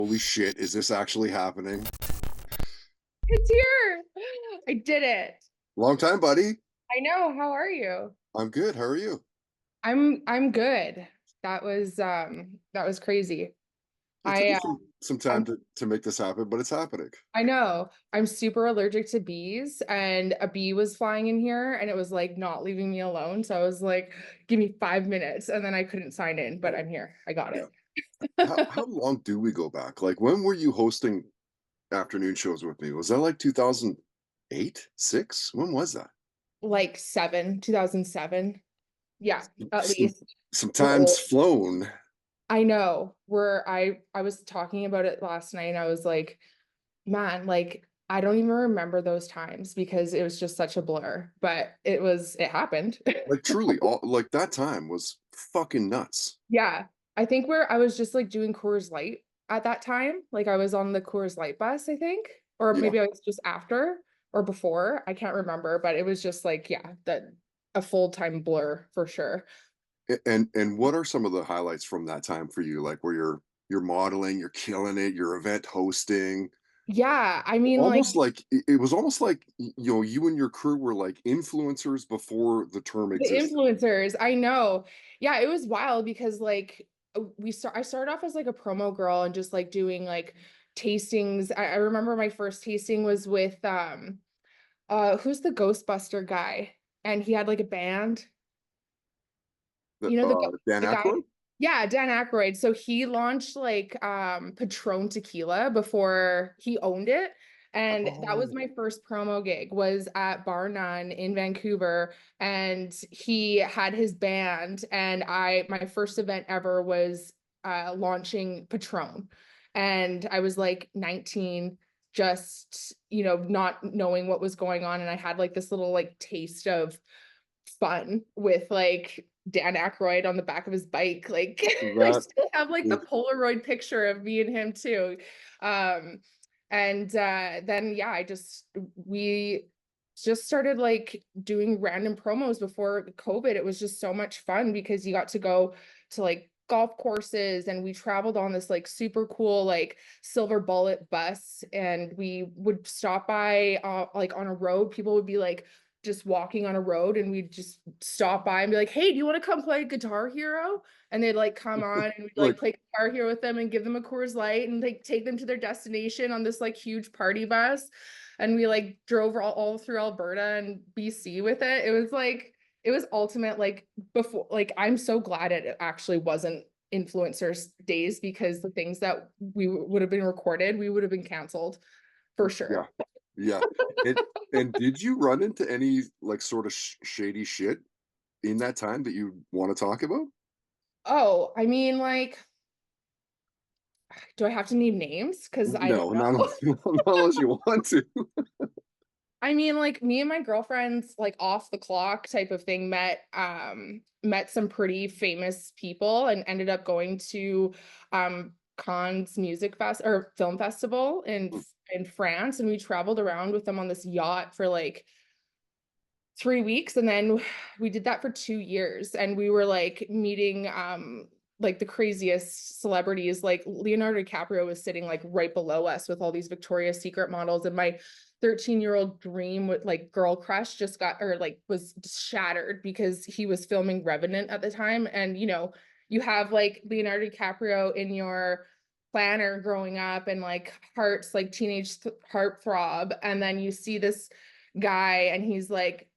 Holy shit, is this actually happening? It's here. I did it. Long time, buddy. I know. How are you? I'm good. How are you? I'm good. That was crazy. It took I me uh, some time I'm to make this happen, but it's happening. I know. I'm super allergic to bees, and a bee was flying in here and it was like not leaving me alone. So I was like, give me 5 minutes, and then I couldn't sign in, but I'm here. I got Yeah. it. How long do we go back? Like when were you hosting afternoon shows with me? Was that like 2008, 6? When was that? Like 2007. Yeah, at Some least. some We're time's old. flown. I know. I was talking about it last night and I was like, man, like I don't even remember those times because it was just such a blur, but it happened. Like truly, all like that time was fucking nuts. Yeah. I think where I was just like doing Coors Light at that time. Like I was on the Coors Light bus, I think, or Yeah. maybe I was just after or before. I can't remember, but it was just like, yeah, that a full-time blur for sure. And what are some of the highlights from that time for you? Like where you're modeling, you're killing it, you're event hosting. Yeah, I mean like Almost like it was almost like you and your crew were like influencers before the term the existed. influencers, I know. Yeah, it was wild because like I started off as like a promo girl and just like doing like tastings. I remember my first tasting was with who's the Ghostbuster guy? And he had like a band. The, You know Dan the guy? Aykroyd. Yeah, Dan Aykroyd. So he launched like Patron tequila before he owned it. And that was Oh, my first promo gig was at Bar None in Vancouver. And he had his band. And my first event ever was launching Patron. And I was like 19, just, not knowing what was going on. And I had like this little like taste of fun with like Dan Aykroyd on the back of his bike. Like I that still have like the is Polaroid picture of me and him too. Um, and then yeah, we just started like doing random promos before COVID. It was just so much fun because you got to go to like golf courses and we traveled on this like super cool like silver bullet bus and we would stop by like on a road. People would be like just walking on a road and we'd just stop by and be like, hey, do you want to come play Guitar Hero? And they'd like come on and we'd like like play Guitar Hero with them and give them a Coors Light and like take them to their destination on this like huge party bus. And we like drove all through Alberta and BC with it. It was ultimate like before like I'm so glad it actually wasn't influencers days because the things that we would have been recorded, we would have been canceled for yeah, sure. yeah. And did you run into any like sort of shady shit in that time that you want to talk about? Oh, I mean, like, do I have to name names? Because I don't No, know. not, not unless you want to. I mean, like me and my girlfriends, like off the clock type of thing, met some pretty famous people and ended up going to Cannes Music Fest or Film Festival in France. And we traveled around with them on this yacht for like 3 weeks. And then we did that for 2 years. And we were like meeting like the craziest celebrities. Like Leonardo DiCaprio was sitting like right below us with all these Victoria's Secret models. And my 13-year-old dream with like girl crush just got or like was shattered because he was filming Revenant at the time. And you have like Leonardo DiCaprio in your planner growing up and like hearts like heartthrob. And then you see this guy and he's like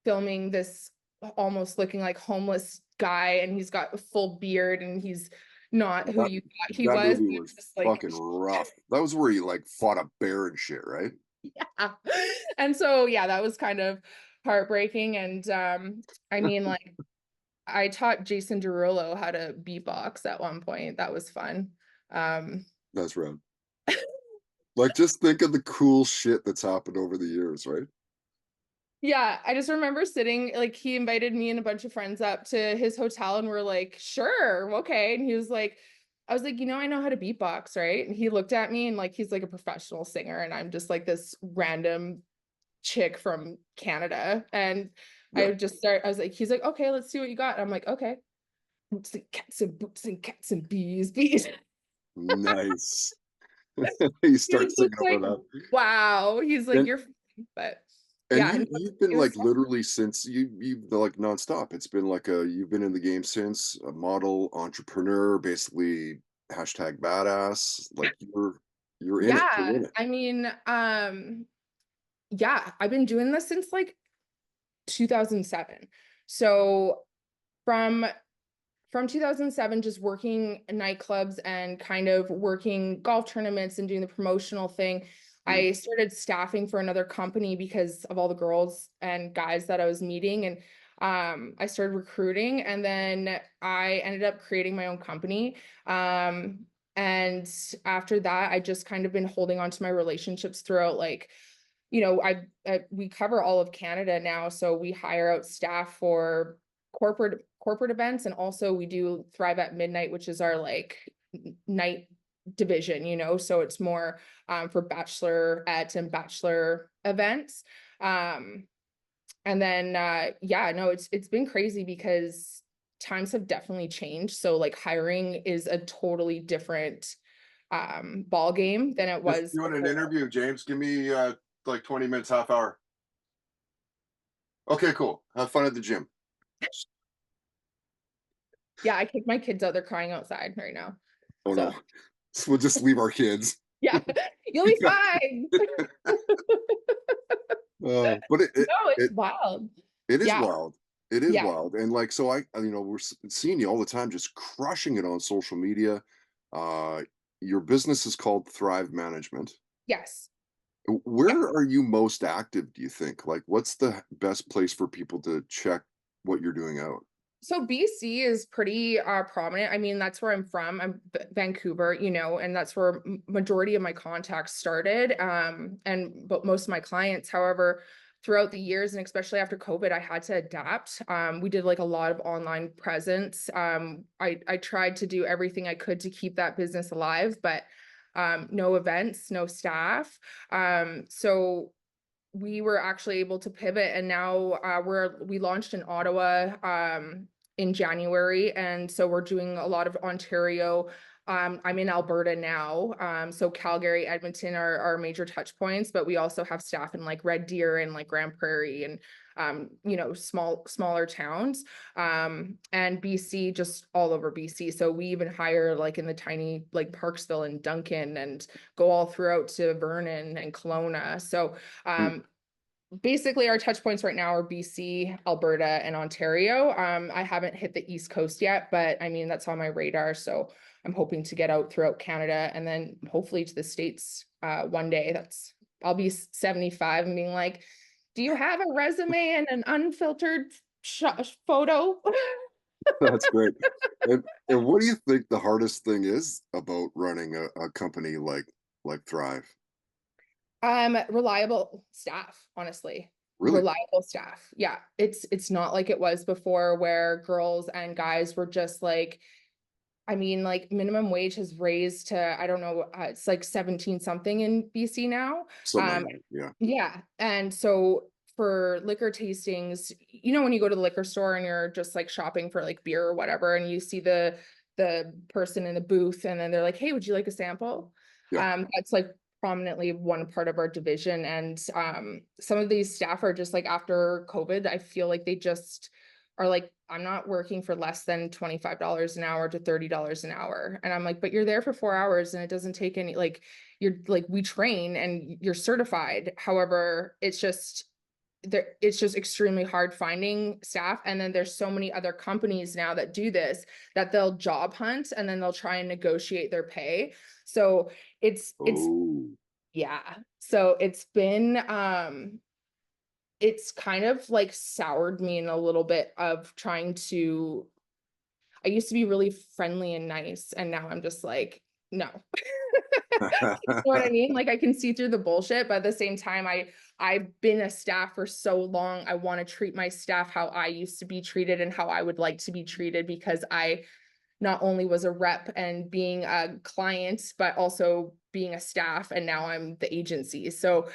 filming this almost looking like homeless guy and he's got a full beard and he's not who That you thought he that was. movie It's was just like fucking rough. That was where he like fought a bear and shit, right? yeah. And so yeah, that was kind of heartbreaking. And I mean like I taught Jason DeRulo how to beatbox at one point. That was fun. Um That's right. Like just think of the cool shit that's happened over the years, right? Yeah, I just remember sitting, like, he invited me and a bunch of friends up to his hotel, and we're like, sure, okay. And he was like, I was like, I know how to beatbox, right? And he looked at me and, like, he's like a professional singer, and I'm just like this random chick from Canada. And Yeah. I was like, he's like, okay, let's see what you got. And I'm like, okay, boots and cats and boots and cats and bees, bees. Nice. You He was start just singing over like, that. wow. He's like, And you're fine. But and yeah, you no, you've been it was like fun. literally since you've like nonstop. It's been like a you've been in the game since a model, entrepreneur, basically hashtag badass. Like you're in it to Yeah. win it. I mean, yeah, I've been doing this since like 2007. So from from 2007, just working in nightclubs and kind of working golf tournaments and doing the promotional thing, Mm, I started staffing for another company because of all the girls and guys that I was meeting. And I started recruiting, and then I ended up creating my own company. And after that, I just kind of been holding on to my relationships throughout, like, we cover all of Canada now, so we hire out staff for corporate events, and also we do Thrive at Midnight, which is our like night division, so it's more for bachelorette and bachelor events. Um, and then yeah, no, it's been crazy because times have definitely changed. So like hiring is a totally different ball game than it just was doing an before. interview, James. Give me like 20 minutes, half hour. Okay, cool. Have fun at the gym. Yeah, I kicked my kids out. They're crying outside right now. Oh no. So So we'll just leave our kids. yeah, you'll be fine. But No, it's it wild. it is Yeah, wild. It is yeah, wild. And like so we're seeing you all the time just crushing it on social media. Uh your business is called Thrive Management. yes, yeah. Where are you most active, do you think? Like what's the best place for people to check what you're doing out? So BC is pretty prominent. I mean, that's where I'm from. I'm Vancouver, and that's where majority of my contacts started. And but most of my clients, however, throughout the years and especially after COVID, I had to adapt. We did like a lot of online presence. I tried to do everything I could to keep that business alive, but no events, no staff. So we were actually able to pivot, and now we launched in Ottawa in January, and so we're doing a lot of Ontario. I'm in Alberta now, so Calgary, Edmonton are our major touch points, but we also have staff in like Red Deer and like Grand Prairie and smaller towns, and BC, just all over BC. So we even hire like in the tiny like Parksville and Duncan, and go all throughout to Vernon and Kelowna. So Mm, basically our touch points right now are BC, Alberta, and Ontario. I haven't hit the East Coast yet, but I mean, that's on my radar. So I'm hoping to get out throughout Canada and then hopefully to the States one day. I'll be 75 and being like, do you have a resume and an unfiltered photo? that's great. And what do you think the hardest thing is about running a company like Thrive? Reliable staff, honestly. Really? Reliable staff. Yeah. It's not like it was before where girls and guys were just like, I mean, like minimum wage has raised to, I don't know, it's like 17 something in BC now. Something like Um, that. Yeah. yeah. And so for liquor tastings, when you go to the liquor store and you're just like shopping for like beer or whatever, and you see the person in the booth and then they're like, hey, would you like a sample? Yeah. That's like prominently one part of our division. And some of these staff are just like after COVID, I feel like they just are like, I'm not working for less than $25 an hour to $30 an hour. And I'm like, but you're there for 4 hours and it doesn't take any, like, you're like, we train and you're certified. However, it's just extremely hard finding staff. And then there's so many other companies now that do this, that they'll job hunt and then they'll try and negotiate their pay. So it's Oh. yeah. So it's kind of like soured me in a little bit of trying to. I used to be really friendly and nice, and now I'm just like, no. You know what I mean? Like I can see through the bullshit, but at the same time, I've been a staff for so long. I want to treat my staff how I used to be treated and how I would like to be treated, because I not only was a rep and being a client, but also being a staff, and now I'm the agency. So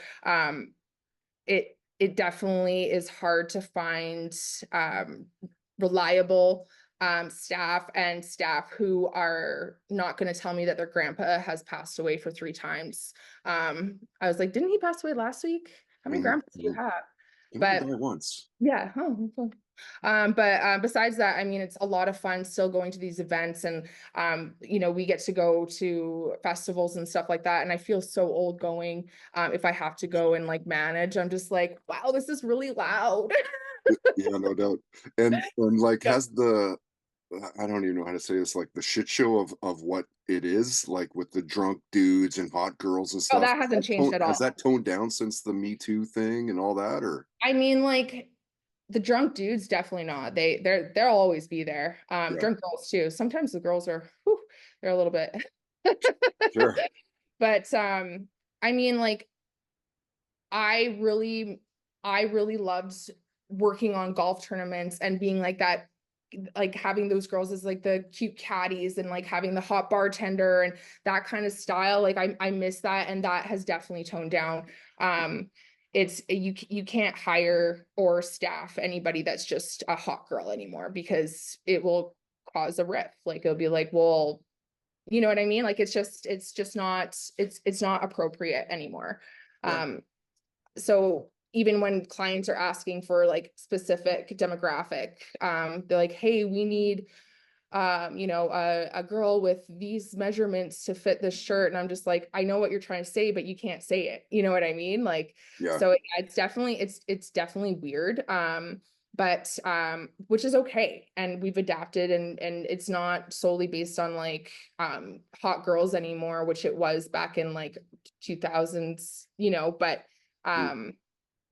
it definitely is hard to find reliable staff and staff who are not going to tell me that their grandpa has passed away for 3 times. I was like, didn't he pass away last week? How many Mhm, grandpas do you mhm. have? I only But die once. yeah. Oh, cool. But besides that, I mean, it's a lot of fun still going to these events, and we get to go to festivals and stuff like that. And I feel so old going. If I have to go and like manage, I'm just like, wow, this is really loud. Yeah, no doubt. And like, Yeah. has the I don't even know how to say this, like the shit show of what it is, like with the drunk dudes and hot girls and Oh, stuff. that hasn't changed at Has all. that toned down since the Me Too thing and all that, or I mean, like the drunk dudes, definitely not. They'll always be there. yeah, Drunk girls too. Sometimes the girls are, whew, they're a little bit. sure, But I mean, like I really, I really loved working on golf tournaments and being like that, like having those girls as like the cute caddies and like having the hot bartender and that kind of style. Like I miss that, and that has definitely toned down. It's you can't hire or staff anybody that's just a hot girl anymore, because it will cause a rift. Like it'll be like, well, you know what I mean? Like it's just not it's not appropriate anymore. yeah. Um, so even when clients are asking for like specific demographic, they're like, hey, we need a girl with these measurements to fit this shirt. And I'm just like, I know what you're trying to say, but you can't say it. You know what I mean? Like, Yeah, so it's definitely weird. But which is okay. And we've adapted, and it's not solely based on like hot girls anymore, which it was back in like 2000s, but mm. um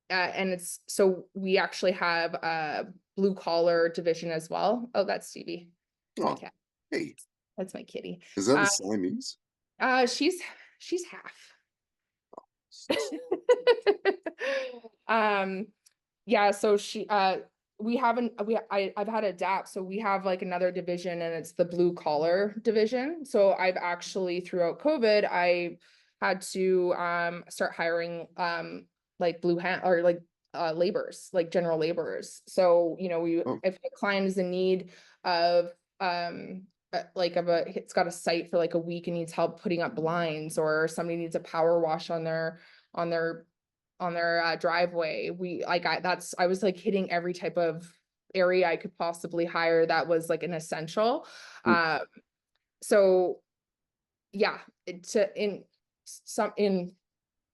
and it's so we actually have a blue collar division as well. Oh, that's Stevie. That's my Oh, cat. hey, That's my kitty. is that a Uh, Siamese? she's half. um, yeah. So we haven't I've had to adapt. So we have like another division, and it's the blue collar division. So I've actually throughout COVID, I had to start hiring like blue hand or like laborers, like general laborers. So we Oh, if a client is in need of like it's got a site for like a week and needs help putting up blinds, or somebody needs a power wash on their driveway. I was like hitting every type of area I could possibly hire that was like an essential. mm, Uh, so yeah, in some in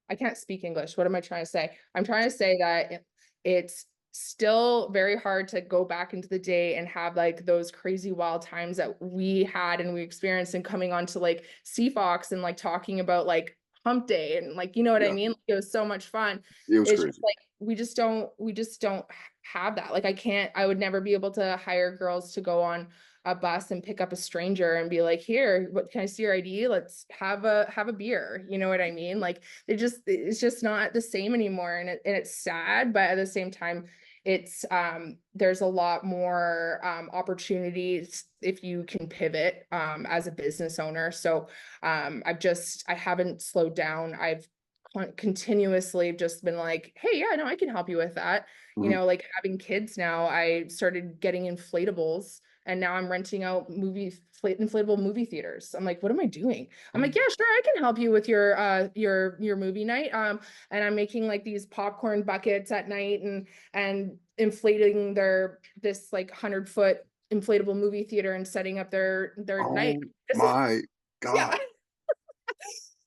I can't speak English. What am I trying to say? I'm trying to say that it's still very hard to go back into the day and have like those crazy wild times that we had and we experienced, and coming onto like CFOX and like talking about like hump day and like, you know what I yeah, mean? Like, it was so much fun. it was It's just crazy. like we just don't have that. Like I would never be able to hire girls to go on a bus and pick up a stranger and be like, here, what can I see your ID? Let's have a beer. You know what I mean? Like it's just not the same anymore, and it's sad, but at the same time it's there's a lot more opportunities if you can pivot as a business owner. So I haven't slowed down. I've continuously just been like, hey, yeah, no, I can help you with that. Mhm. Like having kids now, I started getting inflatables, and now I'm renting out inflatable movie theaters. I'm like, what am I doing? I'm like, Oh, yeah, sure, I can help you with your movie night. And I'm making like these popcorn buckets at night, and inflating this like 100-foot inflatable movie theater and setting up their night. oh This is my yeah. god.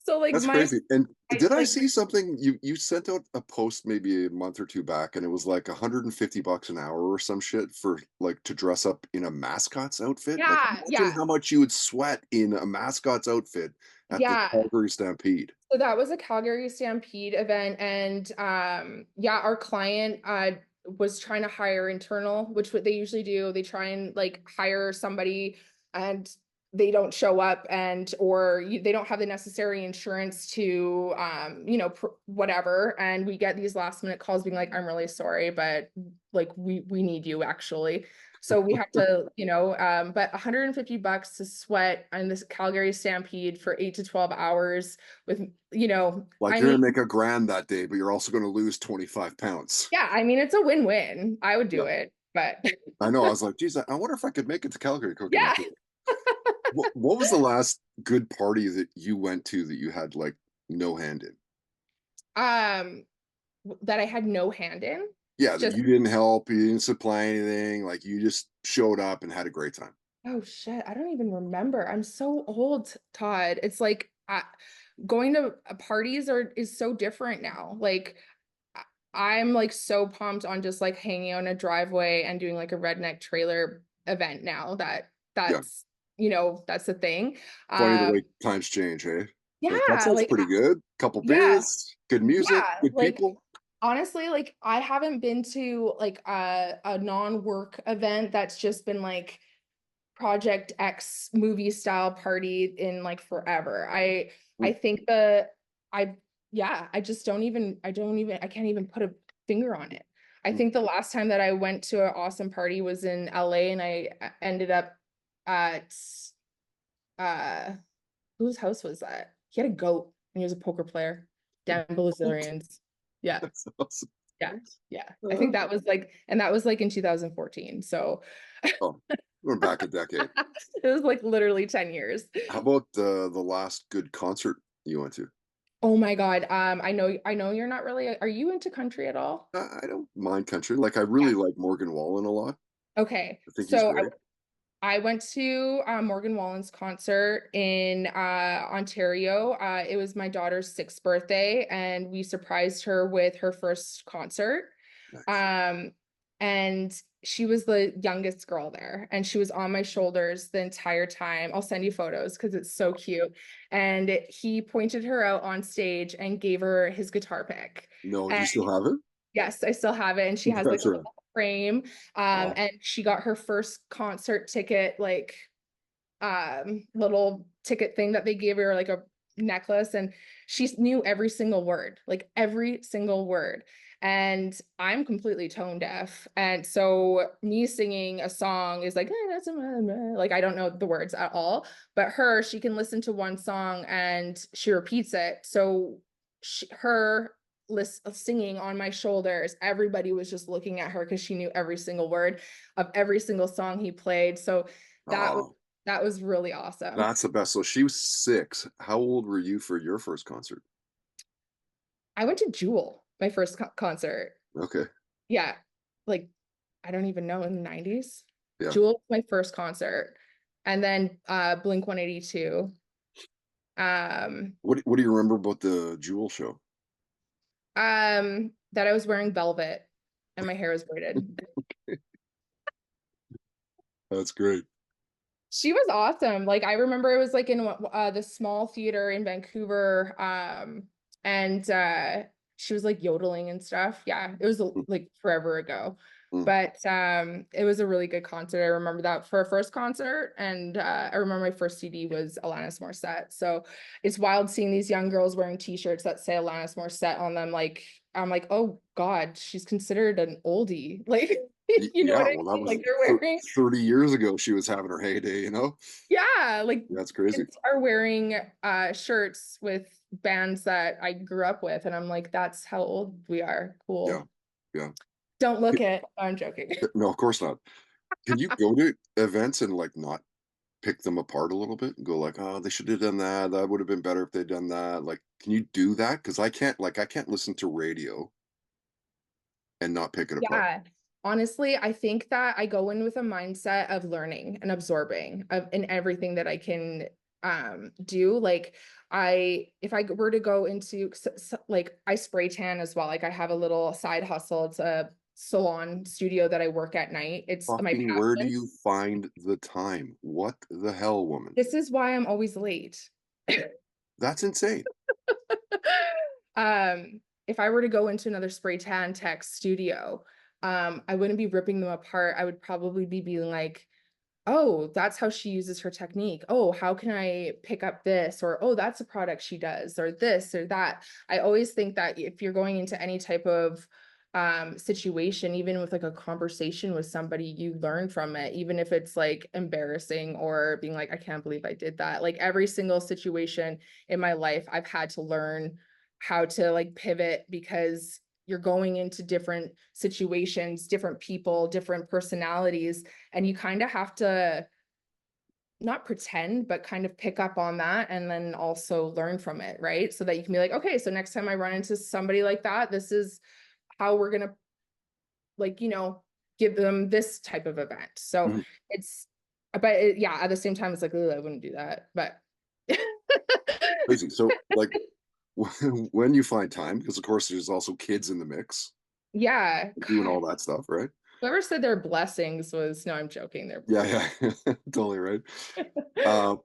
So like That's crazy. And I did I like see something you sent out a post maybe a month or 2 back, and it was like $150 an hour or some shit for, like, to dress up in a mascot's outfit? Like, yeah, imagine yeah, how much you would sweat in a mascot's outfit at the yeah. Calgary Stampede. So that was a Calgary Stampede event, and yeah, our client was trying to hire internal, which what they usually do. They try and like hire somebody, and they don't show up, and or they don't have the necessary insurance to whatever, and we get these last minute calls being like, I'm really sorry, but like we need you actually. So we have to, but $150 to sweat on this Calgary Stampede for 8 to 12 hours with, Like, I you're mean, gonna make a grand that day, but you're also gonna lose 25 pounds. yeah, I mean, it's a win-win. I would do Yeah, it. but I know. I was like, geez, I wonder if I could make it to Calgary yeah. Coconut Creek. What was the last good party that you went to that you had like no hand in? Um, that I had no hand in. Yeah, that Just you didn't help, you didn't supply anything, like you just showed up and had a great time. oh shit, I don't even remember. I'm so old, Todd. It's like going to parties are is so different now. Like I- I'm like so pumped on just like hanging out in a driveway and doing like a redneck trailer event now that Yeah. that's the thing. Funny the Um way times change, hey? Like that yeah, sounds like pretty good. Couple yeah, beers, good music, yeah, good like people. honestly, like I haven't been to like a non-work event that's just been like Project X movie style party in like forever. I Mm, think the I yeah, I can't even put a finger on it. I mm. think the last time that I went to an awesome party was in LA and I ended up at uh whose house was that? He had a goat and he was a poker player. Damn Brazilians. Yeah, That's awesome. yeah, yeah. I Uh, think that was like, and that was like in 2014. So oh, we're back a decade. it was like literally 10 years. How about the last good concert you went to? Oh my God. I know you're not really, are you into country at all? I don't mind country. Like I Yeah. really like Morgan Wallen a lot. Okay. I think he's So great. I went to Morgan Wallen's concert in Ontario. It was my daughter's 6th birthday, and we surprised her with her first concert. Nice. Um, and she was the youngest girl there, and she was on my shoulders the entire time. I'll send you photos because it's so cute. And he pointed her out on stage and gave her his guitar pick. No, do And you still have it? yes, I still have it, and she has like That's a right. little frame. Oh, And she got her first concert ticket, like little ticket thing that they gave her, like a necklace, and she knew every single word, like every single word. And I'm completely tone deaf, and so me singing a song is like like I don't know the words at all. But her, she can listen to one song and she repeats it. So her list singing on my shoulders, everybody was just looking at her because she knew every single word of every single song he played. So that oh, that was really awesome. that's the best. So she was 6. How old were you for your first concert? I went to Jewel, my first concert. Okay. Yeah, like I don't even know, in the 90s. Yeah. Jewel was my first concert. And then Blink 182. Um What do you remember about the Jewel show? that I was wearing velvet and my hair was braided. That's great. She was awesome. Like I remember it was like in the small theater in Vancouver, and she was like yodeling and stuff. Yeah, it was Mm, like forever ago, mm. but it was a really good concert. I remember that for a first concert, and I remember my first CD was Alanis Morissette. So it's wild seeing these young girls wearing T-shirts that say Alanis Morissette on them. Like I'm like, oh God, she's considered an oldie. Like you know Yeah, what I well, that mean? was Like they're wearing 30 years ago she was having her heyday, you know? yeah, like That's crazy. kids are wearing shirts with bands that I grew up with, and I'm like, that's how old we are. Yeah. Cool. Yeah. Don't look K it. I'm joking. No, of course not. Can you go to events and, like, not pick them apart a little bit and go like, "Oh, they should have done that. That would have been better if they'd done that." Like, can you do that? Because I can't listen to radio and not pick it apart. Yeah. Honestly, I think that I go in with a mindset of learning and absorbing of in everything that I can do. Like if I were to go into like I spray tan as well. Like I have a little side hustle. It's a salon studio that I work at night. It's my Fucking where do passion. you find the time? What the hell, woman? This is why I'm always late. That's insane. If I were to go into another spray tan tech studio, I wouldn't be ripping them apart. I would probably be being like, oh, that's how she uses her technique. Oh, how can I pick up this? Or, oh, that's a product she does, or this or that. I always think that if you're going into any type of situation, even with like a conversation with somebody, you learn from it, even if it's like embarrassing or being like, I can't believe I did that. Like every single situation in my life, I've had to learn how to like pivot because you're going into different situations, different people, different personalities, and you kind of have to not pretend, but kind of pick up on that and then also learn from it, right? So that you can be like, okay, so next time I run into somebody like that, this is how we're gonna, like, give them this type of event. So Mhm. it's, but yeah, at the same time, it's like, I wouldn't do that. But Crazy. So, like, when you find time, because of course there's also kids in the mix yeah, doing God, all that stuff, right? whoever said their blessings was, no, I'm joking. They're Yeah, yeah, totally right.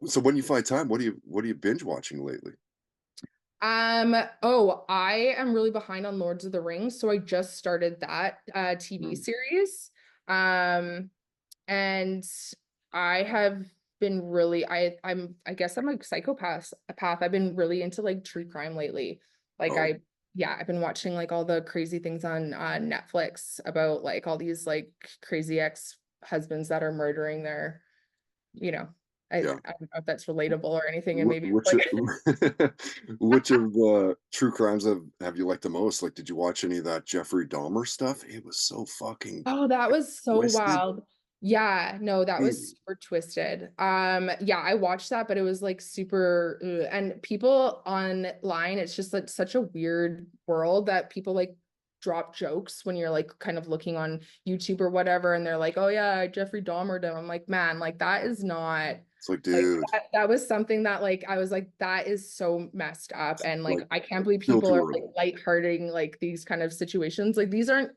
So when you find time, what are you binge watching lately? oh, I am really behind on Lords of the Rings, so I just started that TV Mm. series. Um, and I have been really, I guess I'm a psychopath path. I've been really into like true crime lately. Like Oh, yeah, I've been watching like all the crazy things on Netflix about like all these like crazy ex-husbands that are murdering their, you know, yeah. I don't know if that's relatable or anything, and Wh- maybe Which like which of the true crimes have you liked the most? Like, did you watch any of that Jeffrey Dahmer stuff? It was so fucking oh, that was so twisted. wild. Yeah, no, that was Crazy. super twisted. Yeah, I watched that, but it was like super, and people online, it's just like such a weird world that people like drop jokes when you're like kind of looking on YouTube or whatever, and they're like, "Oh yeah, Jeffrey Dahmer did." I'm like, man, like that is not It's like, like dude, that was something that like I was like, that is so messed up, and like like, I can't believe still people too are like early. lighthearting like these kind of situations. Like these aren't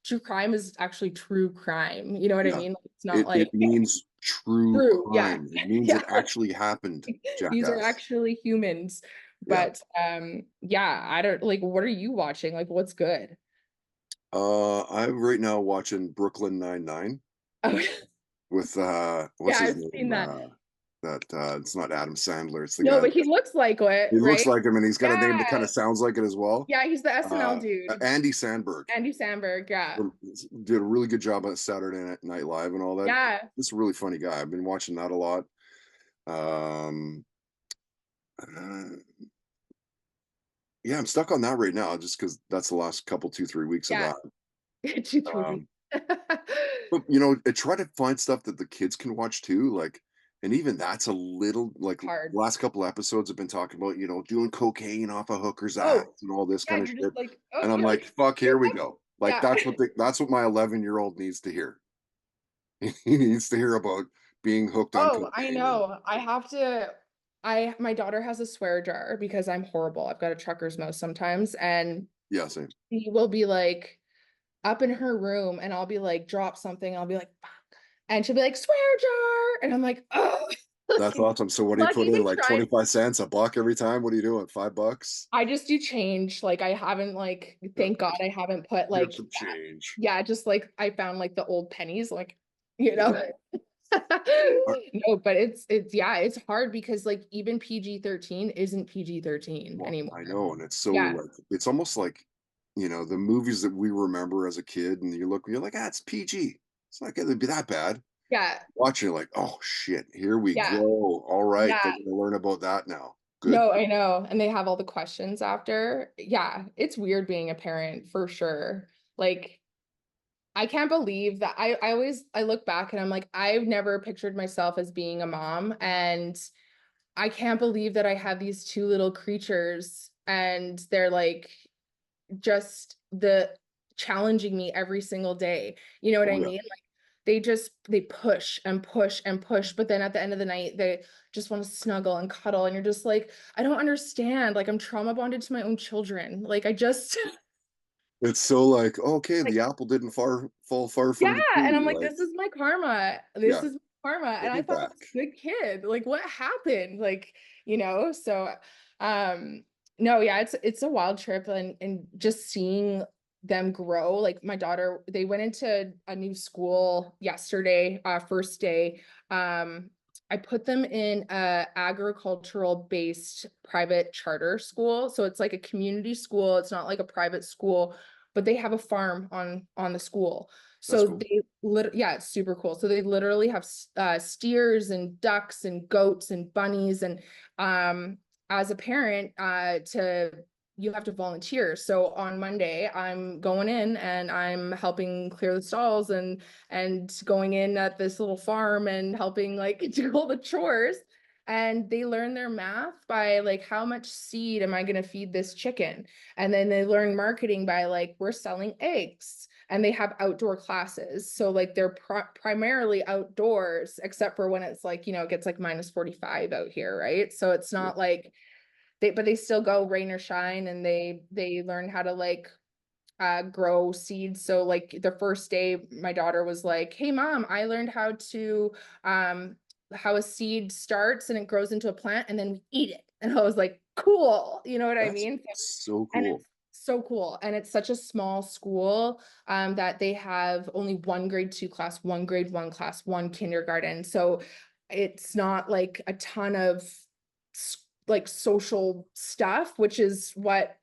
true crime is actually true crime. You know what I Yeah. mean? Like, it's not It like means true true. Yeah. crime. It means Yeah. it actually happened, These are jackass. actually humans. Yeah. But yeah, I don't like, what are you watching? Like what's good? I'm right now watching Brooklyn Nine-Nine Oh with, yeah, what's his I've seen name? that. It's not Adam Sandler, it's the No, guy but that he looks like it, he looks right? like him, and he's got a name that Yeah. kinda sounds like it as well. Yeah, he's the SNL dude. Andy Sandberg Andy Samberg. Yeah. did a really good job on Saturday Night Live and all that. Yeah. Just a really funny guy. I've been watching that a lot. Um, uh, yeah, I'm stuck on that right now just because that's the last couple, 2, 3 weeks of Yeah. that. 2 3 weeks. Um, but, I try to find stuff that the kids can watch too, like, and even that's a little like, Hard. last couple episodes have been talking about, doing cocaine off of hookers' ass Oh, and all this yeah, kinda you're just shit, like, and I'm okay. like, "Fuck, here we go." Like, Yeah. that's what my 11-year-old needs to hear. He needs to hear about being hooked on Oh, I cocaine and know. I have to my daughter has a swear jar because I'm horrible. I've got a trucker's mouth sometimes, and yeah, same. she will be like up in her room and I'll be like drop something, I'll be like fuck. And she'll be like swear jar and I'm like, "Oh." That's Like, awesome. So what do you not put in, even like, trying. 25 cents, a buck every time? What are you doing, 5 bucks? I just do change. Like I haven't like Yeah, thank God I haven't put here's like some change. yeah, just like I found like the old pennies like Yeah. No, but it's yeah, it's hard because like even PG-13 isn't PG-13 Well, anymore. I know, and it's so, Yeah. like it's almost like, the movies that we remember as a kid, and you're like, "Ah, it's PG. It's not gonna be that bad." Yeah. Watching, you're like, "Oh, shit, here we Yeah. go. Alright, Yeah. they're gonna learn about that now. Good." No, I know. And they have all the questions after. Yeah, it's weird being a parent for sure. Like I can't believe that I look back and I'm like, I've never pictured myself as being a mom. And I can't believe that I have these two little creatures and they're like just the challenging me every single day. You know what Oh, I yeah. mean? Like they push and push and push, but then at the end of the night, they just want to snuggle and cuddle. And you're just like, I don't understand. Like I'm trauma bonded to my own children. Like I just It's so like, "Okay, like, the apple didn't fall far yeah. from the And tree," I'm like, like, this is my karma. This yeah, is my karma. And "Take I it thought I back." was a good kid. Like what happened? Like, so um no, yeah, it's a wild trip and just seeing them grow. Like my daughter, they went into a new school yesterday, first day. Um I put them in a agricultural based private charter school. So it's like a community school. It's not like a private school, but they have a farm on the school. That's So cool. yeah, it's super cool. So they literally have steers and ducks and goats and bunnies. And as a parent, to you have to volunteer. So on Monday, I'm going in and I'm helping clear the stalls and going in at this little farm and helping like do all the chores. And they learn their math by like how much seed am I going to feed this chicken? And then they learn marketing by like we're selling eggs. And they have outdoor classes. So like they're primarily outdoors, except for when it's like, it gets like -45 out here, right? So it's Yeah. not like but they still go rain or shine, and they learn how to like grow seeds. So like the first day my daughter was like, hey mom, I learned um how a seed starts and it grows into a plant and then we eat it. And I was like, cool, you know what I That's mean? so And cool. it's so cool. And it's such a small school that they have only one grade 2 class, one grade 1 class, one kindergarten. So it's not like a ton of like social stuff, which is what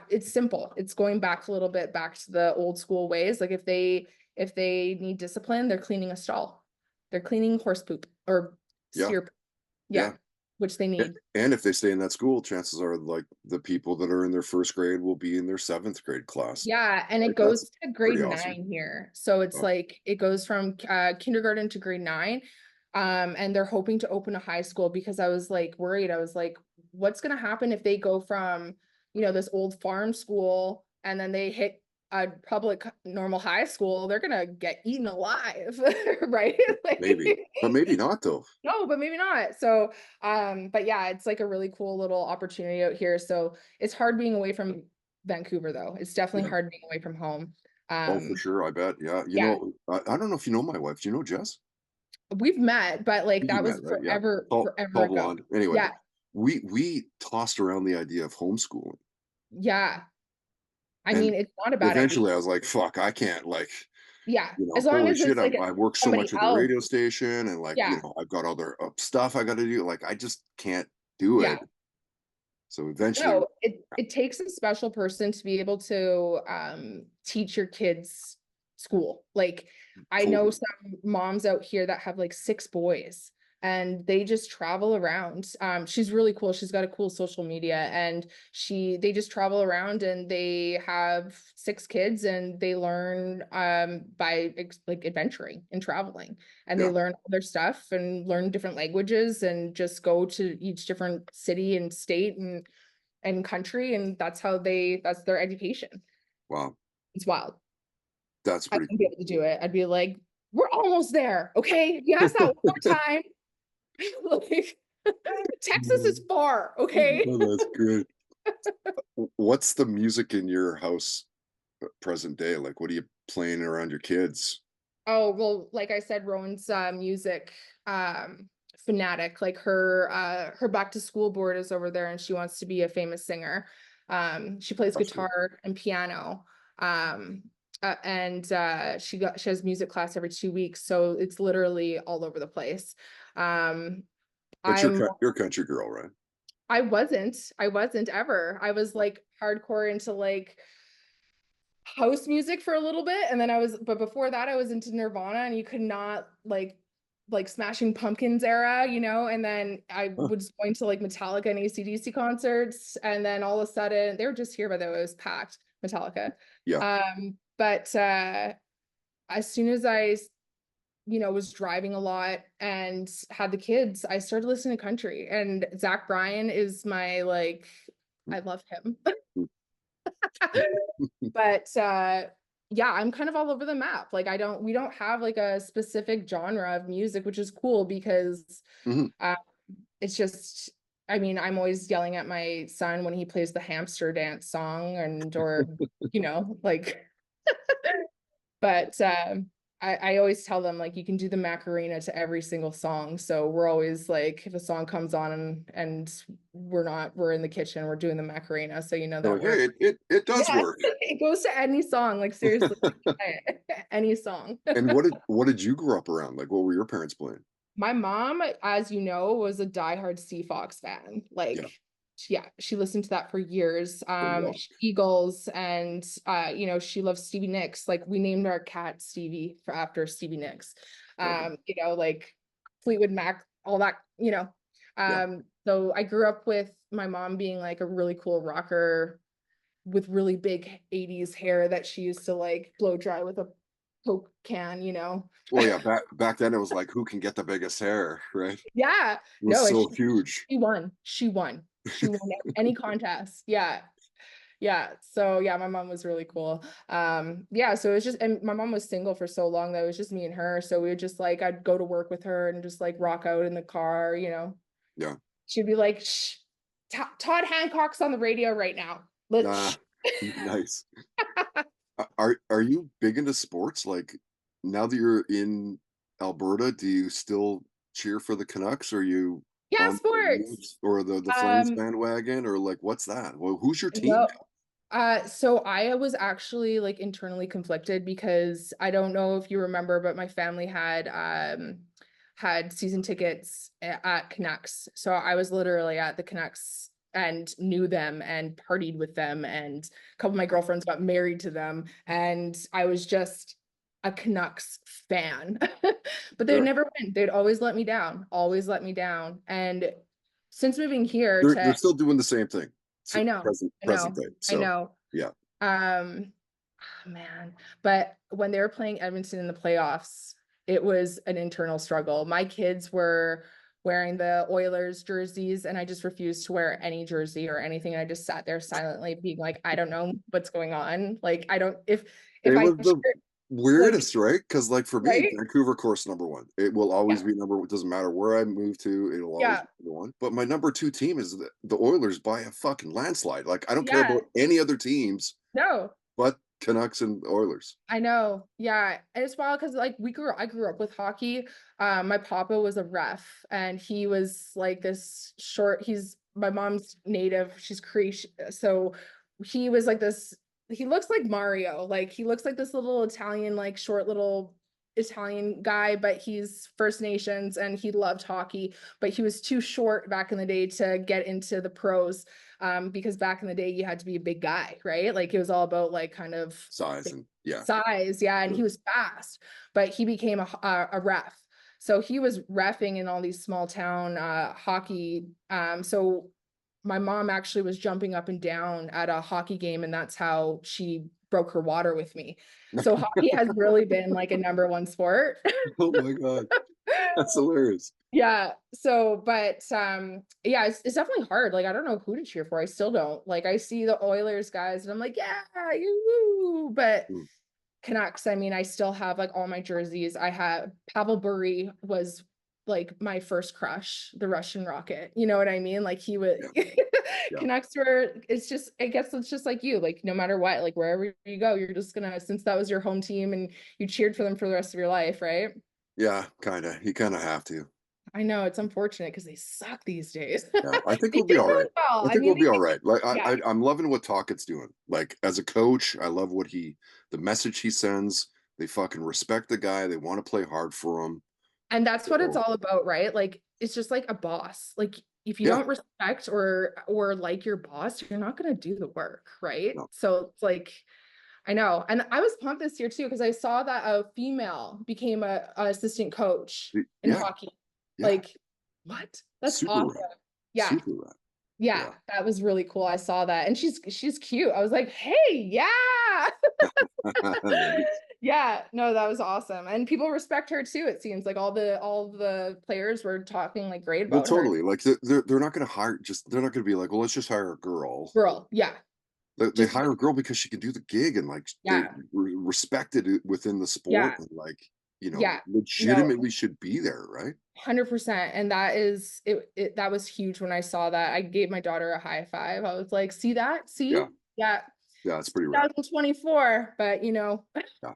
it's simple. It's going back a little bit back to the old school ways. Like if they need discipline, they're cleaning a stall. They're cleaning horse poop or Yeah. steer poop. Yeah, Yeah. which they A- need. And if they stay in that school, chances are like the people that are in their first grade will be in their seventh grade class. Yeah, and it Right? That's goes to grade pretty awesome. 9 here. So it's Wow. like it goes from kindergarten to grade 9. And they're hoping to open a high school because I was like worried. I was like, what's gonna happen if they go from, this old farm school and then they hit a public normal high school, they're gonna get eaten alive, right? Maybe, but maybe Like, not though. no, but maybe not. So, but yeah, it's like a really cool little opportunity out here. So it's hard being away from Vancouver, though. It's definitely Yeah. hard being away from home. Oh, for sure. I bet. Yeah. Yeah, I don't know if you know my wife. Do you know Jess? we've met, but like You that met, was right? Yeah. forever, Tall, forever tall ago. blonde. Anyway, Yeah, we tossed around the idea of homeschooling. yeah. I And mean, it's not a bad idea. eventually I was like, fuck, I can't like, Yeah, as long holy as shit, it's like I work so somebody much at the else. radio station and like, Yeah, I've got other stuff I got to do. Like, I just can't do yeah. it. So eventually, No, it takes a special person to be able to teach your kids school. Like I know totally. some moms out here that have like 6 boys and they just travel around. She's really cool. She's got a cool social media and they just travel around and they have 6 kids and they learn by like adventuring and traveling, and they Yeah. learn all their stuff and learn different languages and just go to each different city and state and country, and that's their education. Wow. It's wild. That's I pretty wouldn't be cool. able to do it. I'd be like, we're almost there. Okay. You asked that one more time. Like Texas is far. Okay. Oh, that's great. What's the music in your house present day? Like, what are you playing around your kids? Oh, well, like I said, Rowan's music um fanatic. Like her back to school board is over there and she wants to be a famous singer. She plays Absolutely. guitar and piano. Um and she has music class every 2 weeks. So it's literally all over the place. Um But I'm you're a country girl, right? I wasn't ever. I was like hardcore into like house music for a little bit, and then but before that I was into Nirvana, and you could not like Smashing Pumpkins era, and then I Huh. was going to like Metallica and AC/DC concerts, and then all of a sudden they were just here, by the way, it was packed, Metallica. Yeah. But as soon as I was driving a lot and had the kids, I started listening to country, and Zach Bryan is my like, I love him. But yeah, I'm kind of all over the map. Like we don't have like a specific genre of music, which is cool because Mhm. uh, it's just, I mean, I'm always yelling at my son when he plays the hamster dance song or like, but I always tell them like you can do the Macarena to every single song. So we're always like, if a song comes on and we're in the kitchen, we're doing the Macarena. So you know They're that like, we're, hey, it does yeah, work. it goes to any song, like seriously, any song. And what did you grow up around? Like, what were your parents playing? My mom, as you know, was a diehard CFOX fan. Yeah. Like, yeah, she listened to that for years. The rock. Eagles, and she loves Stevie Nicks. Like we named our cat Stevie after Stevie Nicks. Okay. Like Fleetwood Mac, all that. Yeah. So I grew up with my mom being like a really cool rocker with really big 80s hair that she used to like blow dry with a Coke can, you know? Well, yeah, back then it was like, who can get the biggest hair, right? It Yeah. was No, and so huge. she won. She won. She won any contest. Yeah. Yeah. So yeah, my mom was really cool. Yeah, so it was just, and my mom was single for so long that it was just me and her. So we would just like, I'd go to work with her and just like rock out in the car, you know. Yeah. She'd be like, Shh, Todd Hancock's on the radio right now. Let's Ah, nice. Are you big into sports? Like, now that you're in Alberta, do you still cheer for the Canucks? Are you yeah, on the sports. Leafs or the Flames Um, bandwagon, or like what's that? Well, who's your team no, now? so I was actually like internally conflicted because I don't know if you remember, but my family had season tickets at Canucks. So I was literally at the Canucks and knew them and partied with them, and a couple of my girlfriends got married to them, and I was just a Canucks fan. But they'd Sure. never win. They'd always let me down, always let me down. And since moving here They're to still doing the same thing. I know, I Present know, day. I So know. yeah. Um, man, but when they were playing Edmonton in the playoffs, it was an internal struggle. My kids were wearing the Oilers jerseys, and I just refused to wear any jersey or anything. I just sat there silently, being like, I don't know what's going on. Like, I don't if It I was the cheer, like, weirdest, right? Because like for me, right? Vancouver, course number one. It will Yeah, always be number one. It doesn't matter where I move to, it'll always yeah, be number one. But my number two team is the Oilers by a fucking landslide. Like I don't care yeah. about any other teams No, but Canucks and Oilers. I know. Yeah. And it's wild because like I grew up with hockey. My papa was a ref and he was like this short, he's my mom's native, she's Creech. So he was like this, he looks like Mario. Like he looks like this little Italian, like short little Italian guy, but he's First Nations and he loved hockey, but he was too short back in the day to get into the pros. Because back in the day you had to be a big guy, right? Like it was all about like kind of Size and yeah. size, yeah, and he Sure. was fast, but he became a ref. So he was refing in all these small town hockey. So my mom actually was jumping up and down at a hockey game, and that's how she broke her water with me. So hockey has really been like a number one sport. Oh my god. That's hilarious. Yeah. So, but yeah, it's definitely hard. Like, I don't know who to cheer for. I still don't. Like, I see the Oilers guys, and I'm like, yeah, you. But Mm, Canucks, I mean, I still have like all my jerseys. I have Pavel Bure was like my first crush, the Russian Rocket. You know what I mean? Like he was yeah. Yeah. Canucks were, it's just, I guess it's just like you, like no matter what, like wherever you go, you're just gonna, since that was your home team and you cheered for them for the rest of your life, right? Yeah, kinda. You kinda have to. I know it's unfortunate because they suck these days. Yeah, I think They we'll be did all really right. well. I I think mean, we'll be all right. Like yeah. I'm loving what Talkett's doing. Like as a coach, I love the message he sends. They fucking respect the guy. They want to play hard for him. And that's what it's So all about, right? Like it's just like a boss. Like if you yeah, don't respect or like your boss, you're not going to do the work, right? no, So it's like I know. And I was pumped this year too because I saw that a female became a assistant coach in yeah, hockey. yeah. Like what? That's Super awesome. rad, Yeah. super rad. Yeah, Yeah. that was really cool. I saw that. And she's cute. I was like, "Hey, yeah." Nice. Yeah, no, that was awesome. And people respect her too, it seems like all the players were talking like great Well, about her. totally. Like they're not going to hire just they're not going to be like, well, let's just hire a girl. Girl, yeah. They Just hire a girl because she can do the gig and like they yeah. respected it within the sport Yeah. and like Yeah. No, legitimately should be there, right? 100%. And that is that was huge when I saw that. I gave my daughter a high five. I was like, "See that? Yeah, See? Yeah. yeah, it's It's pretty rad. 2024, but you know, Yeah.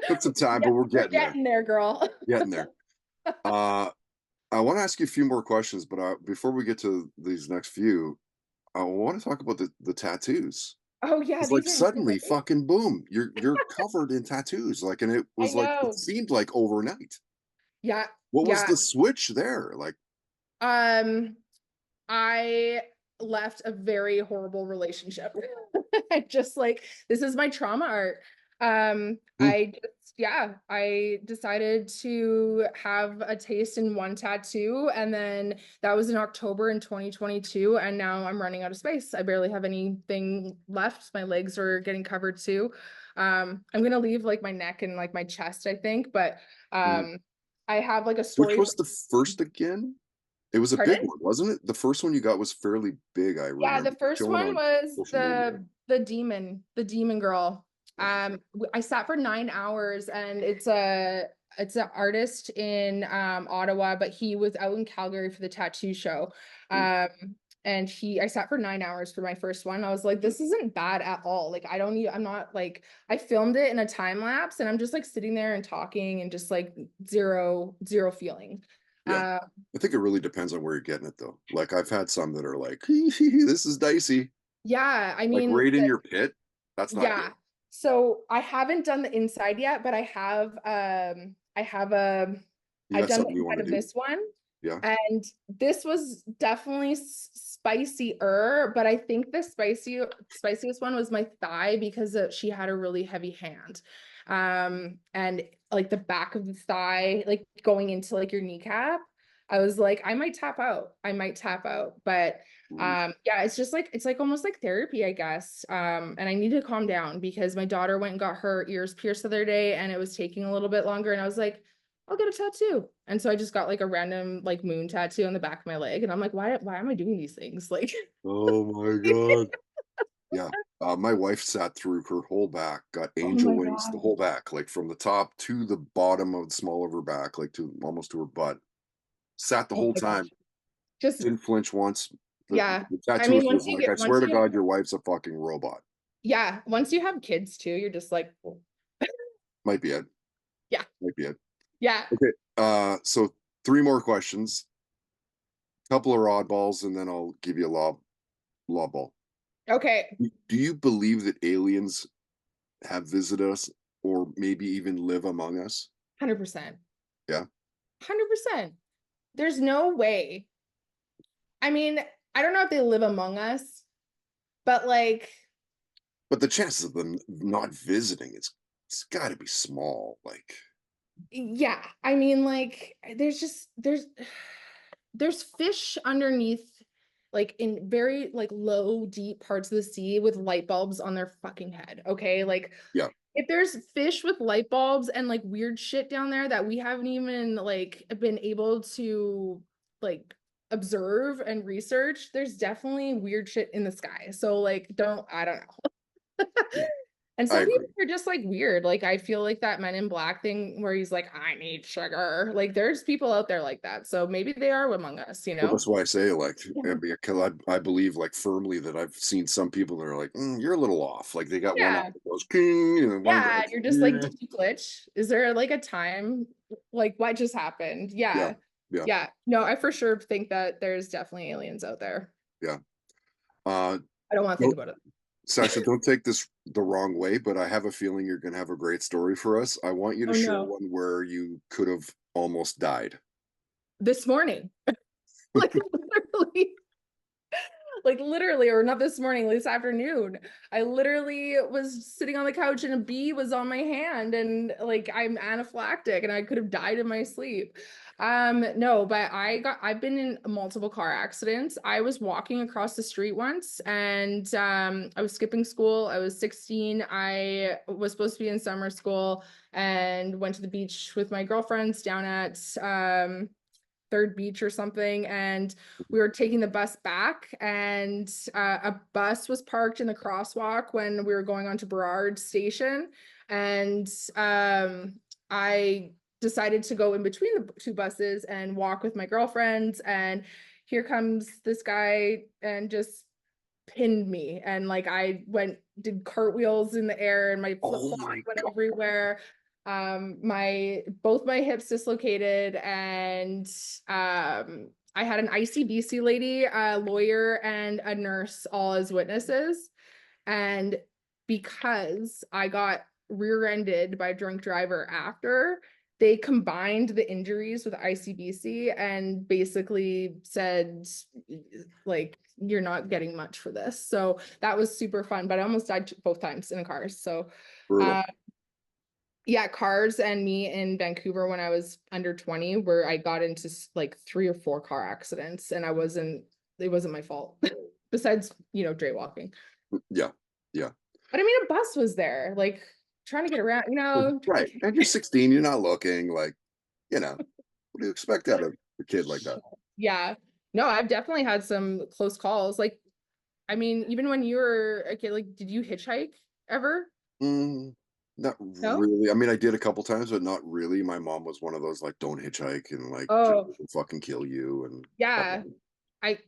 Took some time, yeah, but we're we're getting there. getting there, girl." Getting there. Uh, I want to ask you a few more questions, but before we get to these next few, I want to talk about the tattoos. Oh yeah, It's like these are new, suddenly, right? fucking boom, you're covered in tattoos. Like, and it I was like it know. seemed like overnight. Yeah. What was Yeah. the switch there? Like, Um, I left a very horrible relationship. I just like this is my trauma art. hmm, I yeah, I decided to have a taste in one tattoo, and then that was in October in 2022, and now I'm running out of space. I barely have anything left. My legs are getting covered too. I'm gonna leave like my neck and like my chest, I think, but Mm. um, I have like a Which story. was the first again? It was a big Pardon? one, wasn't it? The first one you got was fairly big, I Yeah, the remember first showing one on was social media. the demon girl. Yeah. I sat for 9 hours, and it's an artist in Ottawa, but he was out in Calgary for the tattoo show. Mm. And I sat for 9 hours for my first one. I was like, this isn't bad at all. Like, I'm not like, I filmed it in a time lapse, and I'm just like sitting there and talking and just like zero feeling. Yeah. Uh, I think it really depends on where you're getting it though. Like I've had some that are like, this is dicey. yeah, I Like mean, right in your pit. That's not good. yeah. So I haven't done the inside yet, but I have a You I've got done the something you want inside to of do? this one, Yeah. and this was definitely spicier, but I think the spiciest one was my thigh because she had a really heavy hand. And like the back of the thigh, like going into like your kneecap, I was like, I might tap out. I might tap out. But Mm. yeah, it's like almost like therapy, I guess. And I need to calm down because my daughter went and got her ears pierced the other day, and it was taking a little bit longer, and I was like, I'll get a tattoo. And so I just got like a random like moon tattoo on the back of my leg, and I'm like, why am I doing these things? Like, Oh my God. Yeah. My wife sat through her whole back, got oh angel my wings, the God. whole back, like from the top to the bottom of the small of her back, like to almost to her butt. Sat the Oh whole my time, gosh. Just didn't flinch once. The, yeah. the I mean, tattooist was like, I once swear to you God, your wife's a fucking robot. once you have kids too, you're just like, oh, Might be it. yeah, Might be it. yeah. Okay. So three more questions. Couple of oddballs, and then I'll give you a law ball. Okay. Do you believe that aliens have visited us or maybe even live among us? 100%. Yeah. 100%. There's no way. I mean, I don't know if they live among us, but like, But the chances of them not visiting, it's got to be small. Like, yeah. I mean, like, there's fish underneath, like in very like low, deep parts of the sea with light bulbs on their fucking head. Okay. Like, yeah, if there's fish with light bulbs and like weird shit down there that we haven't even like been able to like observe and research, there's definitely weird shit in the sky. So like I don't know. yeah, And I some people agree. are just like weird. Like I feel like that Men in Black thing where he's like, I need sugar. Like there's people out there like that. So maybe they are among us, you Well, know? that's why I say, like, Yeah. because I believe, like, firmly that I've seen some people that are like, you're a little off. Like, they got one eye Yeah. that goes, king, and one Yeah. goes, You're just like, "Mm." did you glitch? Is there like a time? Like what just happened? Yeah, Yeah. yeah, Yeah. No, I for sure think that there's definitely aliens out there. yeah. Uh, I don't want to think don't, about it. Sasha, don't take this the wrong way, but I have a feeling you're going to have a great story for us. I want you to Oh share no. one where you could have almost died. This morning. Like literally. Like literally, or not this morning, this afternoon. I literally was sitting on the couch and a bee was on my hand, and like I'm anaphylactic and I could have died in my sleep. No, but I've been in multiple car accidents. I was walking across the street once, and I was skipping school. I was 16. I was supposed to be in summer school and went to the beach with my girlfriends down at Third Beach or something, and we were taking the bus back, and a bus was parked in the crosswalk when we were going on to Burrard Station, and I decided to go in between the two buses and walk with my girlfriends, and here comes this guy and just pinned me, and like I went did cartwheels in the air and my Oh flip-flops my went God. everywhere. My both my hips dislocated, and I had an ICBC lady, a lawyer, and a nurse all as witnesses. And because I got rear-ended by a drunk driver after, they combined the injuries with ICBC and basically said, like, you're not getting much for this. So that was super fun, but I almost died both times in a car. So, uh, Brutal. Yeah, cars and me in Vancouver when I was under 20, where I got into like 3 or 4 car accidents, and it wasn't my fault. Besides, jaywalking. Yeah, yeah. But I mean, a bus was there, like trying to get around, trying Right, to and you're 16, you're not looking, like, what do you expect out of a kid like that? Yeah. No, I've definitely had some close calls. Like, I mean, even when you were a kid, like, did you hitchhike ever? Mm, not No? really. I mean, I did a couple times, but not really. My mom was one of those, like, "Don't hitchhike," and, like, Oh, "Will fucking kill you," and that yeah. one. I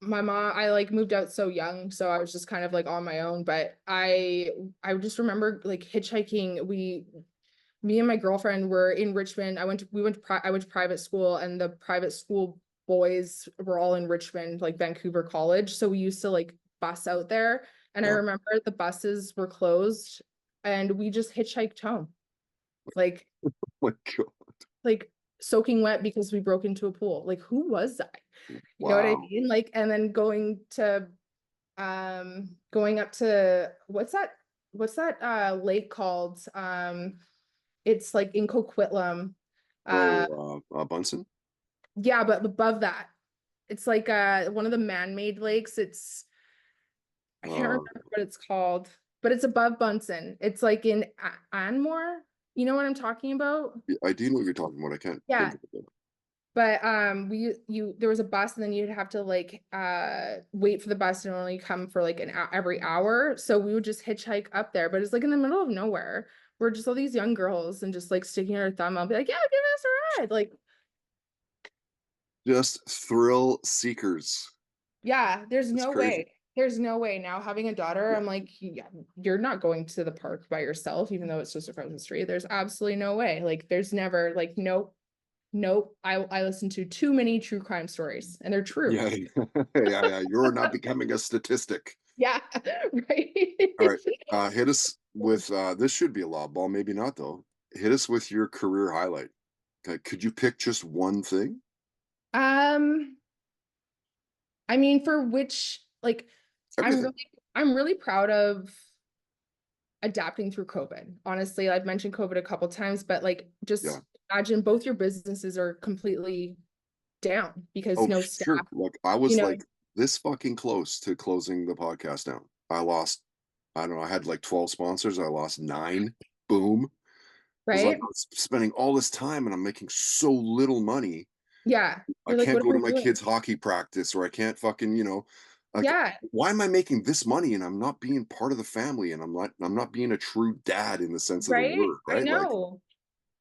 my mom, I like moved out so young, so I was just kind of like on my own, but I just remember like hitchhiking. Me and my girlfriend were in Richmond. I went to private school, and the private school boys were all in Richmond, like Vancouver College. So we used to like bus out there. And I Yeah. remember the buses were closed and we just hitchhiked home. Like My god. like soaking wet because we broke into a pool. Like who was that? You know what I Wow. mean? Like and then going up to what's that lake called? It's like in Coquitlam. Uh Oh, Bunsen? yeah, but above that, it's like one of the man-made lakes. I can't Uh, remember what it's called, but it's above Bunsen. It's like in Anmore. You know what I'm talking about? I do know what you're talking about, I can't think Yeah. of it. But there was a bus and then you'd have to like wait for the bus and only come for like every hour. So we would just hitchhike up there, but it's like in the middle of nowhere. We're just all these young girls and just like sticking our thumb out, be like, yeah, give us a ride. Like, Just thrill seekers. yeah, there's It's no crazy. way. There's no way. Now having a daughter, I'm like, yeah, you're not going to the park by yourself, even though it's just across the street. There's absolutely no way. Like, there's never like, nope, nope. I listen to too many true crime stories, and they're true. Yeah, yeah, you're not becoming a statistic. Yeah, right. Alright, hit us with, this should be a lob ball, maybe not though. Hit us with your career highlight. Okay, could you pick just one thing? Um, I mean, for which like Everything. I'm really proud of adapting through COVID. Honestly, I've mentioned COVID a couple times, but like Yeah. just imagine both your businesses are completely down because Oh, no sure. staff, Like, I you was, know, like, this fucking close to closing the podcast down. I don't know, I had, like, 12 sponsors, I lost 9. Boom. I was like, right? I was spending all this time and I'm making so little money. Yeah. I You're like, can't what go am to I my doing? kid's hockey practice or I can't fucking, like, Yeah, why am I making this money and I'm not being part of the family and I'm not being a true dad in the sense of the right? word, I right? Like, know.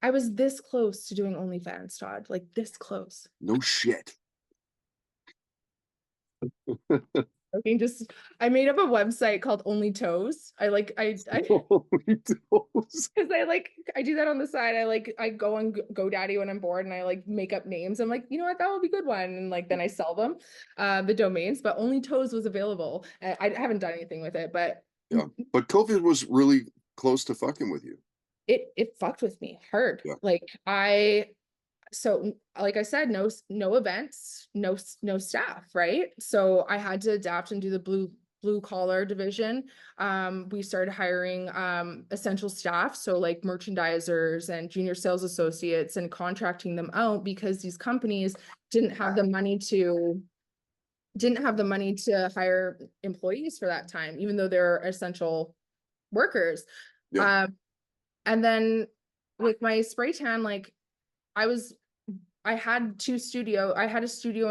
I was this close to doing OnlyFans, Todd, like this close. no shit. I just I made up a website called Only Toes. I Holy toes. because I do that on the side. I go on GoDaddy when I'm bored and I like make up names. I'm like, you know what, that would be a good one. And like then I sell them, the domains, but Only Toes was available. I haven't done anything with it, but Yeah. But COVID was really close to fucking with you. it fucked with me hard. Yeah. So like I said, no events, no staff, right? So I had to adapt and do the blue collar division. We started hiring essential staff, so like merchandisers and junior sales associates, and contracting them out because these companies didn't have the money to hire employees for that time, even though they're essential workers. Yeah. Um, and then with my spray tan, like I was I had a studio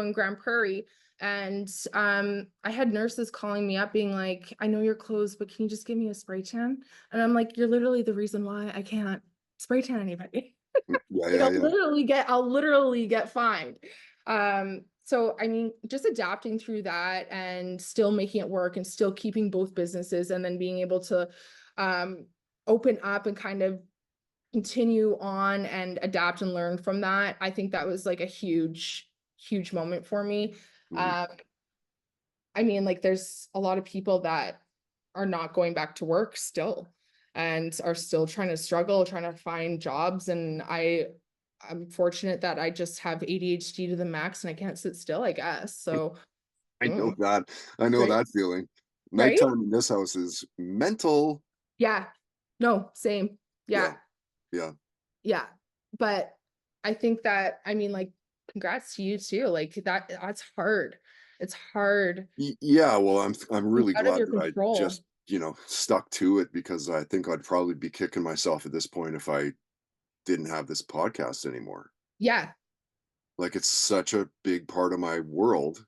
in Grand Prairie, and I had nurses calling me up being like, I know you're closed, but can you just give me a spray tan? And I'm like, you're literally the reason why I can't spray tan anybody. Yeah. Like Yeah. Yeah. I'll literally get fined. So I mean, just adapting through that and still making it work and still keeping both businesses and then being able to um open up and kind of continue on and adapt and learn from that. I think that was like a huge moment for me. Mhm. Um, I mean, like there's a lot of people that are not going back to work still and are still trying to struggle, trying to find jobs. And I'm fortunate that I just have ADHD to the max and I can't sit still, I guess. So, I know mm, that. I know right? that feeling. Right? Nighttime in this house is mental. Yeah. No, same. Yeah. Yeah. Yeah. Yeah. But I think that, I mean, like, congrats to you too. Like that's hard. It's hard. Yeah, well, I'm It's really out of glad your that I control. just, stuck to it because I think I'd probably be kicking myself at this point if I didn't have this podcast anymore. Yeah. Like, it's such a big part of my world,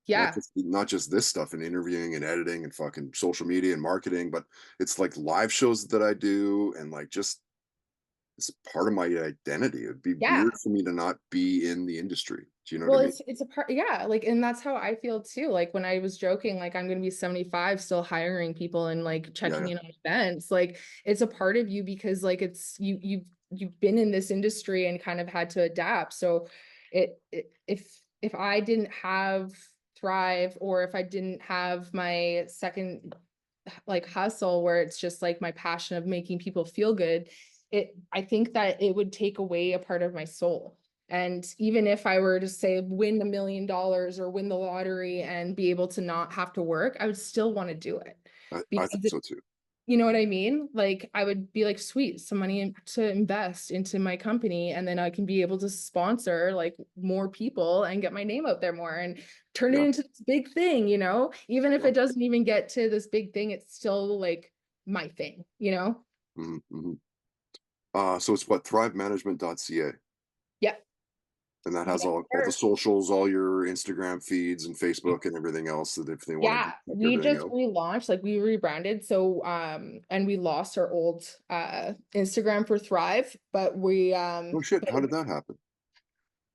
Yeah. not just this stuff and interviewing and editing and fucking social media and marketing, but it's like live shows that I do and like just it's part of my identity. It'd be Yeah. weird for me to not be in the industry. Do you know what I Well, mean? it's a part, yeah, like, and that's how I feel too. Like when I was joking, like I'm gonna be 75, still hiring people and like Yeah, checking yeah, in on events. Like it's a part of you because like it's you've been in this industry and kind of had to adapt. So if I didn't have Thrive, or if I didn't have my second like hustle where it's just like my passion of making people feel good, I think that it would take away a part of my soul. And even if I were to say win $1 million or win the lottery and be able to not have to work, I would still want to do it I think because so too. you know what I mean? Like I would be like, sweet, some money to invest into my company, and then I can be able to sponsor like more people and get my name out there more and turn it Yeah, into this big thing, you know? Even if yeah. it doesn't even get to this big thing, it's still like my thing, you know? Mhm, mhm. So it's what, thrivemanagement.ca, Yep. and that has Yes, all the sir. socials, all your Instagram feeds and Facebook and everything else that if they wanted to Yeah, check we everything just out. relaunched, like we rebranded. So and we lost our old Instagram for Thrive, Oh shit, but how did that happen?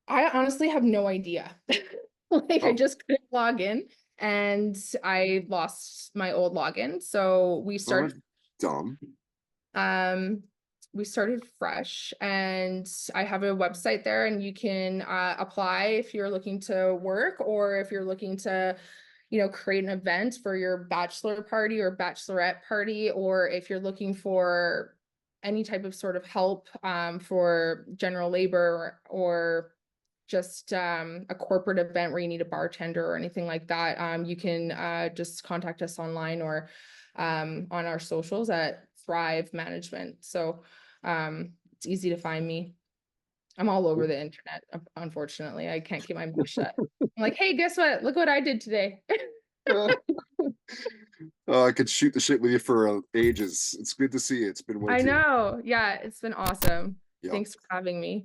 I honestly have no idea. Like I Oh, just couldn't log in and I lost my old login. So well, that's dumb. um we started fresh, and I have a website there, and you can apply if you're looking to work, or if you're looking to, you know, create an event for your bachelor party or bachelorette party, or if you're looking for any type of sort of help for general labor, or just a corporate event where you need a bartender or anything like that, you can just contact us online or on our socials at Thrive Management. So it's easy to find me. I'm all over the internet, unfortunately. I can't keep my mouth shut. I'm like, hey, guess what? Look what I did today. Uh, I could shoot the shit with you for ages. It's good to see you. It's been way I too long. know. Yeah, it's been awesome. Yeah. Thanks for having me.